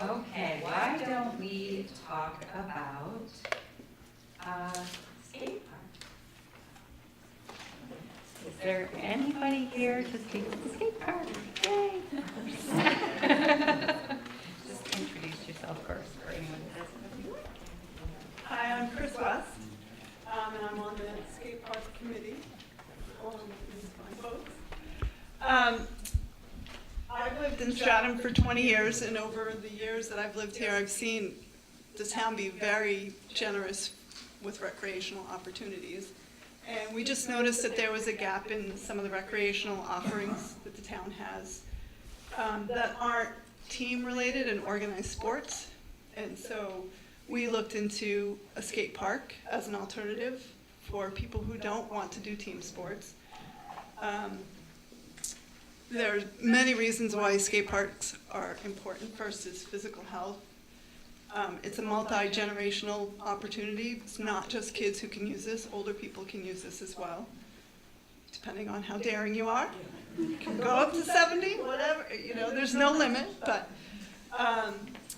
Okay, why don't we talk about skate park? Is there anybody here to speak to the skate park? Yay! Just introduce yourself first for anyone that doesn't know you. Hi, I'm Chris West, and I'm on the skate park committee, along with these fine folks. I've lived in Stratham for 20 years, and over the years that I've lived here, I've seen the town be very generous with recreational opportunities. And we just noticed that there was a gap in some of the recreational offerings that the town has that aren't team-related and organized sports. And so we looked into a skate park as an alternative for people who don't want to do team sports. There are many reasons why skate parks are important. First is physical health. It's a multi-generational opportunity. It's not just kids who can use this. Older people can use this as well, depending on how daring you are. You can go up to 70, whatever, there's no limit, but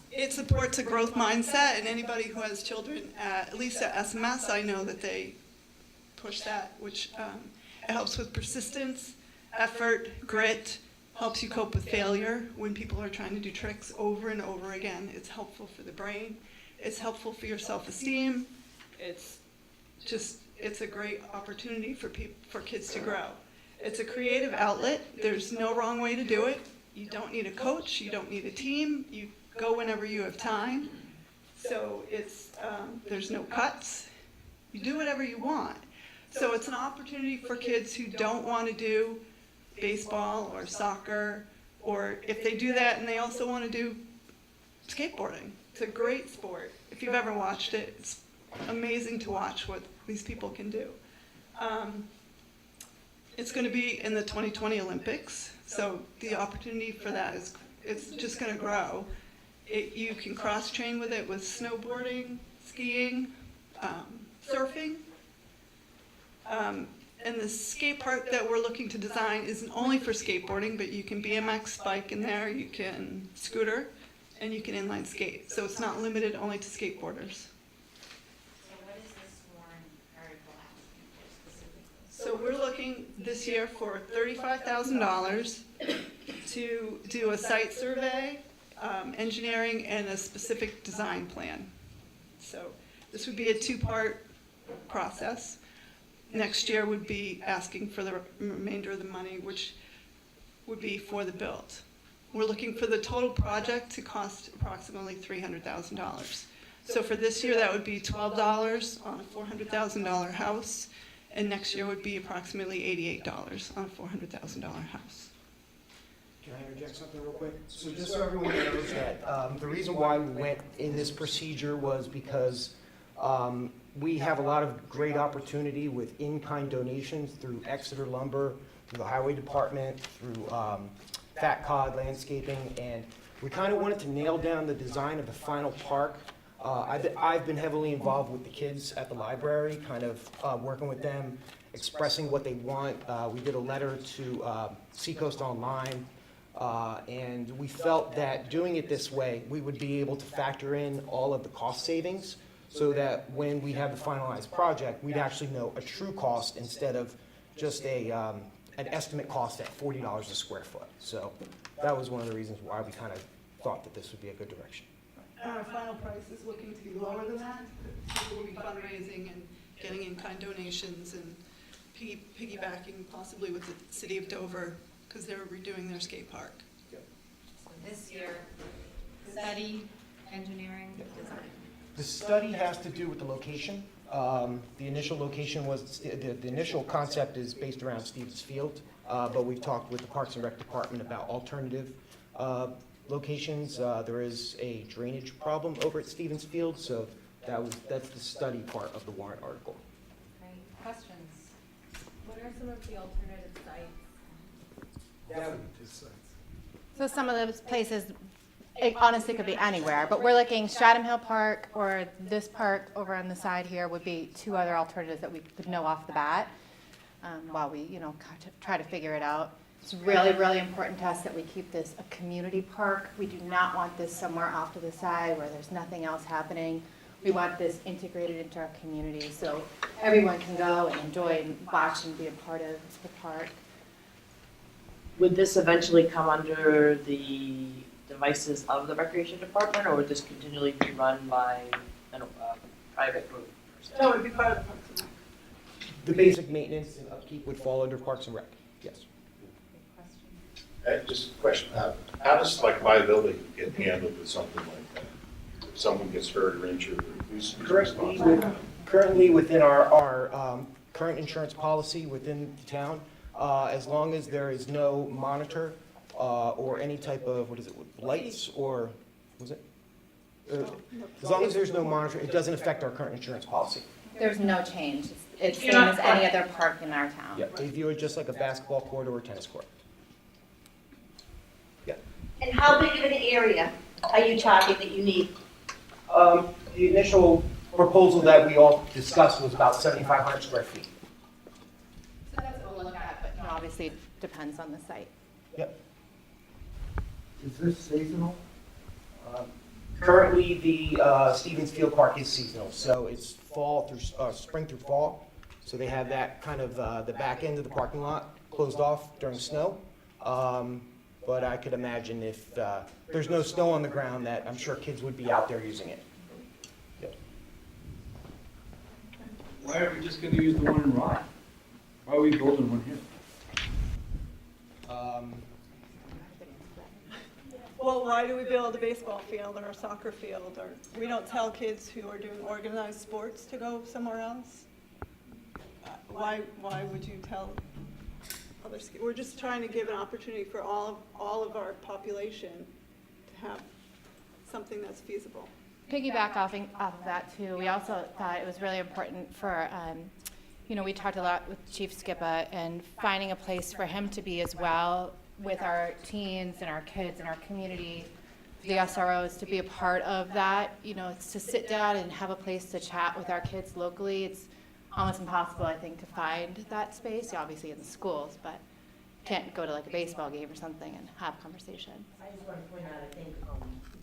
it supports a growth mindset, and anybody who has children, at least at SMS, I know that they push that, which it helps with persistence, effort, grit, helps you cope with failure when people are trying to do tricks over and over again. It's helpful for the brain. It's helpful for your self-esteem. It's a great opportunity for kids to grow. It's a creative outlet. There's no wrong way to do it. You don't need a coach. You don't need a team. You go whenever you have time. So there's no cuts. You do whatever you want. So it's an opportunity for kids who don't want to do baseball or soccer, or if they do that and they also want to do skateboarding. It's a great sport. If you've ever watched it, it's amazing to watch what these people can do. It's going to be in the 2020 Olympics, so the opportunity for that it's just going to grow. You can cross-train with it with snowboarding, skiing, surfing. And the skate park that we're looking to design isn't only for skateboarding, but you can BMX bike in there, you can scooter, and you can inline skate. So it's not limited only to skateboarders. So what is this warrant article asking for specifically? So we're looking this year for $35,000 to do a site survey, engineering, and a specific design plan. So this would be a two-part process. Next year would be asking for the remainder of the money, which would be for the build. We're looking for the total project to cost approximately $300,000. So for this year, that would be $12 on a $400,000 house, and next year would be approximately $88 on a $400,000 house. Can I interject something real quick? So just so everyone knows that the reason why we went in this procedure was because we have a lot of great opportunity with in-kind donations through Exeter Lumber, through the Highway Department, through Fat Cod Landscaping, and we kind of wanted to nail down the design of the final park. I've been heavily involved with the kids at the library, kind of working with them, expressing what they want. We did a letter to Seacoast Online, and we felt that doing it this way, we would be able to factor in all of the cost savings, so that when we have the finalized project, we'd actually know a true cost instead of just an estimate cost at $40 a square foot. So that was one of the reasons why we kind of thought that this would be a good direction. Our final price is looking to be lower than that. People will be fundraising and getting in-kind donations and piggybacking possibly with the city of Dover because they're redoing their skate park. So this year, study, engineering, design. The study has to do with the location. The initial location was, the initial concept is based around Stevens Field, but we've talked with the Parks and Rec Department about alternative locations. There is a drainage problem over at Stevens Field, so that's the study part of the warrant article. Great. Questions? What are some of the alternative sites? Yeah. So some of those places, it honestly could be anywhere, but we're looking Stratham Hill Park or this park over on the side here would be two other alternatives that we could know off the bat while we, try to figure it out. It's really, really important to us that we keep this a community park. We do not want this somewhere off to the side where there's nothing else happening. We want this integrated into our community so everyone can go and enjoy and watch and be a part of the park. Would this eventually come under the devices of the recreation department, or would this continually be run by a private group? No, it would be part of the Parks and Rec. The basic maintenance and upkeep would fall under Parks and Rec, yes. Just a question, how does like liability get handled with something like that? If someone gets hurt or injured, who's responsible? Currently within our current insurance policy within the town, as long as there is no monitor or any type of, lights or, was it? As long as there's no monitor, it doesn't affect our current insurance policy. There's no change. It's same as any other park in our town. Yeah, they view it just like a basketball court or a tennis court. Yeah. And how big of an area are you talking that you need? The initial proposal that we all discussed was about 7,500 square feet. So that's what we'll look at, but obviously it depends on the site. Yep. Is this seasonal? Currently, the Stevens Field Park is seasonal, so it's fall through, spring through fall. So they have that kind of, the back end of the parking lot closed off during snow. But I could imagine if there's no snow on the ground, that I'm sure kids would be out there using it. Yep. Why are we just gonna use the one in Rye? Why are we building one here? Well, why do we build a baseball field or a soccer field? Or we don't tell kids who are doing organized sports to go somewhere else? Why would you tell others? We're just trying to give an opportunity for all of our population to have something that's feasible. Piggyback off of that too, we also thought it was really important for, we talked a lot with Chief Skippa and finding a place for him to be as well with our teens and our kids and our community, the SROs to be a part of that. It's to sit down and have a place to chat with our kids locally. It's almost impossible, I think, to find that space, obviously in the schools, but can't go to like a baseball game or something and have a conversation. I just want to point out, I think,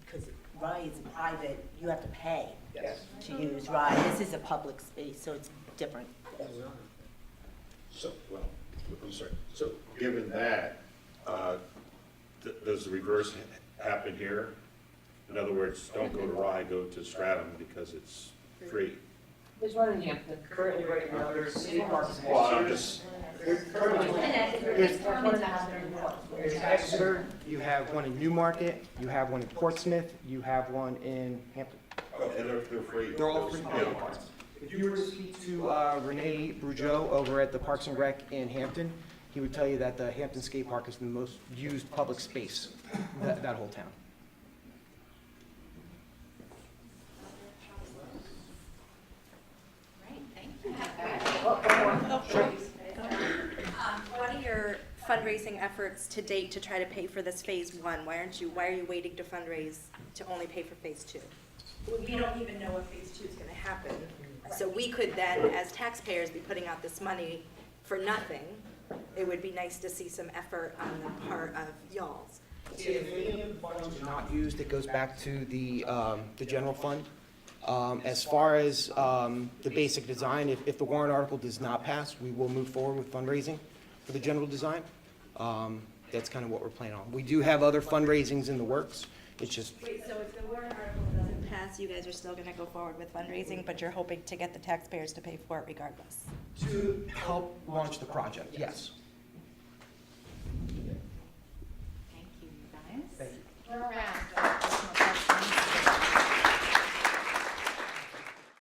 because Rye is private, you have to pay to use Rye. This is a public space, so it's different. So, well, I'm sorry, so given that, does the reverse happen here? In other words, don't go to Rye, go to Stratham because it's free. There's one in Hampton, currently right now, there's city parks. Well, I'm just, There's Exeter, you have one in Newmarket, you have one in Portsmouth, you have one in Hampton. and they're free. They're all free Yeah. parking lots. If you were to speak to Renee Brugeau over at the Parks and Rec in Hampton, he would tell you that the Hampton Skate Park is the most used public space, that whole town. Great, thank you. What are your fundraising efforts to date to try to pay for this phase one? Why are you waiting to fundraise to only pay for phase two? We don't even know if phase two is gonna happen. So we could then, as taxpayers, be putting out this money for nothing. It would be nice to see some effort on the part of y'all's. If any of the funds are not used, it goes back to the general fund. As far as the basic design, if the warrant article does not pass, we will move forward with fundraising for the general design. That's kind of what we're planning on. We do have other fundraisings in the works. It's just, Wait, so if the warrant article doesn't pass, you guys are still gonna go forward with fundraising, but you're hoping to get the taxpayers to pay for it regardless? to help launch the project, yes.